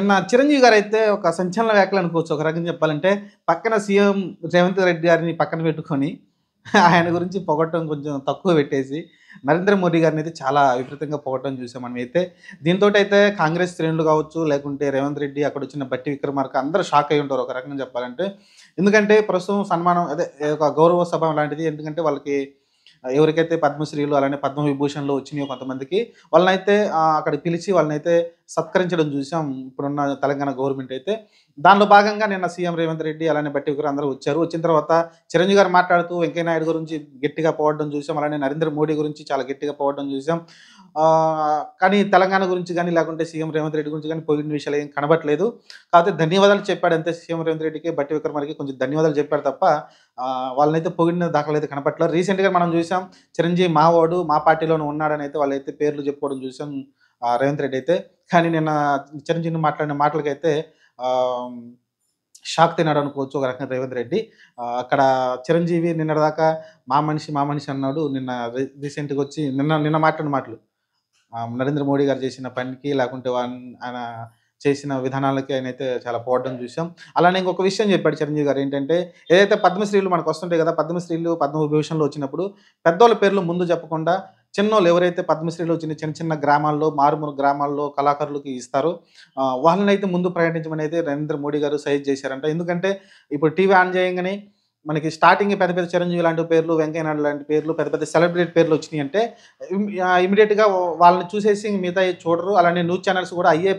నిన్న చిరంజీవి గారైతే ఒక సంచలన వ్యాఖ్యలు అనుకోవచ్చు. ఒక రకంగా చెప్పాలంటే, పక్కన సీఎం రేవంత్ రెడ్డి గారిని పక్కన పెట్టుకొని, ఆయన గురించి పొగడటం కొంచెం తక్కువ పెట్టేసి, నరేంద్ర మోడీ గారినైతే చాలా విపరీతంగా పొగడటం చూసాం మనమైతే. దీనితోటైతే కాంగ్రెస్ శ్రేణులు కావచ్చు, లేకుంటే రేవంత్ రెడ్డి, అక్కడొచ్చిన బట్టి విక్రమార్క అందరూ షాక్ అయ్యి ఉంటారు ఒక రకంగా చెప్పాలంటే. ఎందుకంటే ప్రస్తుతం సన్మానం అదే ఒక గౌరవ సభ లాంటిది. ఎందుకంటే వాళ్ళకి ఎవరికైతే పద్మశ్రీలు అలానే పద్మవిభూషణ్‌లు వచ్చినాయో కొంతమందికి, వాళ్ళనైతే అక్కడికి పిలిచి వాళ్ళనైతే సత్కరించడం చూసాం. ఇప్పుడున్న తెలంగాణ గవర్నమెంట్ అయితే. దానిలో భాగంగా నిన్న సీఎం రేవంత్ రెడ్డి అలానే బట్టి విక్రమ్ అందరూ వచ్చారు. వచ్చిన తర్వాత చిరంజీవి గారు మాట్లాడుతూ వెంకయ్య నాయుడు గురించి గట్టిగా పొగడడం చూసాం. అలానే నరేంద్ర మోడీ గురించి చాలా గట్టిగా పొగడడం చూసాం. కానీ తెలంగాణ గురించి గాని, లేకుంటే సీఎం రేవంత్ రెడ్డి గురించి గాని పొగిడిన విషయాలు ఏం కనబడట్లేదు. కాకపోతే ధన్యవాదాలు చెప్పాడు అంతే సీఎం రేవంత్ రెడ్డికి, బట్టి విక్రమార్కకి కొంచెం ధన్యవాదాలు చెప్పాడు తప్ప వాళ్ళనైతే పొగిడిన దాఖలైతే కనపట్లేదు. రీసెంట్‌గా మనం చూసాం చిరంజీవి మావోడు, మా పార్టీలోనే ఉన్నాడనైతే వాళ్ళైతే పేర్లు చెప్పుకోవడం చూసాం రేవంత్ రెడ్డి అయితే. కానీ నిన్న చిరంజీవిని మాట్లాడిన మాటలకైతే ఆహ్, షాక్ తిన్నాడు అనుకోవచ్చు ఒక రకంగా రేవంత్ రెడ్డి. అక్కడ చిరంజీవి నిన్నటిదాకా మా మనిషి, మా మనిషి అన్నాడు. నిన్న రీసెంట్‌గా వచ్చి నిన్న మాట్లాడిన మాటలు నరేంద్ర మోడీ గారు చేసిన పనికి లేకుంటే ఆయన చేసిన విధానాలకి ఆయనైతే చాలా పొగడడం చూసాం. అలానే ఇంకొక విషయం చెప్పాడు చిరంజీవి గారు ఏంటంటే, ఏదైతే పద్మశ్రీలు మనకొస్తుంటాయి కదా! పద్మశ్రీలు, పద్మవిభూషణ్‌లు వచ్చినప్పుడు పెద్దోళ్ళ పేర్లు ముందు చెప్పకుండా చిన్నోళ్ళు ఎవరైతే పద్మశ్రీలు వచ్చిన చిన్న చిన్న గ్రామాల్లో, మారుమూల గ్రామాల్లో కళాకారులకి ఇస్తారో వాళ్ళనైతే ముందు ప్రకటించమని అయితే నరేంద్ర మోడీ గారు సజెస్ట్ చేశారంట. ఎందుకంటే ఇప్పుడు టీవీ ఆన్ చేయంగానే మనకి స్టార్టింగే పెద్ద పెద్ద చిరంజీవి లాంటి పేర్లు, వెంకయ్య నాయుడు లాంటి పేర్లు, పెద్ద పెద్ద సెలబ్రిటీ పేర్లు వచ్చినియంటే ఇమ్మీడియేట్‌గా వాళ్ళని చూసేసి మిగతాయి చూడరు. అలానే న్యూస్ ఛానెల్స్ కూడా అయ్యే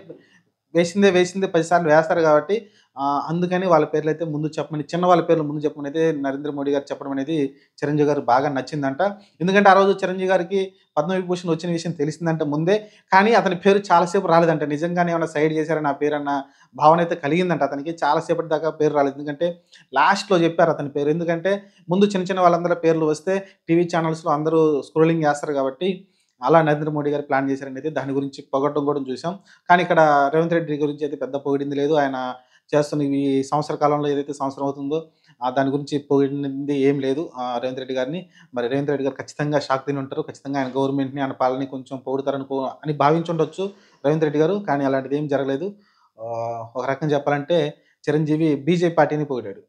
వేసిందే 10 సార్లు వేస్తారు కాబట్టి అందుకని వాళ్ళ పేర్లైతే ముందు చెప్పమని చిన్న వాళ్ళ పేర్లు ముందు చెప్పమనైతే నరేంద్ర మోడీ గారు చెప్పడం అనేది చిరంజీవి గారికి బాగా నచ్చిందంట. ఎందుకంటే ఆ రోజు చిరంజీవి గారికి పద్మవిభూషణ్ వచ్చిన విషయం తెలిసిందంట ముందే. కానీ అతని పేరు చాలా సేపు రాలేదంట. నిజంగానే ఏమన్నా సైడ్ చేశారా నా పేరన్న భావన అయితే కలిగిందంట అతనికి. చాలా సేపటి దాకా పేరు రాలేదు. ఎందుకంటే లాస్ట్‌లో చెప్పారు అతని పేరు. ఎందుకంటే ముందు చిన్న చిన్న వాళ్ళందరి పేర్లు వస్తే టీవీ ఛానెల్స్‌లో అందరూ స్క్రోలింగ్ చేస్తారు కాబట్టి అలా నరేంద్ర మోడీ గారు ప్లాన్ చేశారనేది దాని గురించి పొగడడం కూడా చూసాం. కానీ ఇక్కడ రేవంత్ రెడ్డి గురించి అయితే పెద్ద పొగిడింది లేదు. ఆయన చేస్తున్న ఈ సంవత్సర కాలంలో ఏదైతే సంవత్సరం అవుతుందో దాని గురించి పొగిడింది ఏం లేదు రేవంత్ రెడ్డి గారిని. మరి రేవంత్ రెడ్డి గారు ఖచ్చితంగా షాక్ తిని ఉంటారు. ఖచ్చితంగా ఆయన గవర్నమెంట్‌ని, ఆయన పాలనని కొంచెం పొగుడుతారని అని భావించుండొచ్చు రేవంత్ రెడ్డి గారు. కానీ అలాంటిది ఏం జరగలేదు. ఒక రకంగా చెప్పాలంటే చిరంజీవి బీజేపీ పార్టీని పొగిడాడు.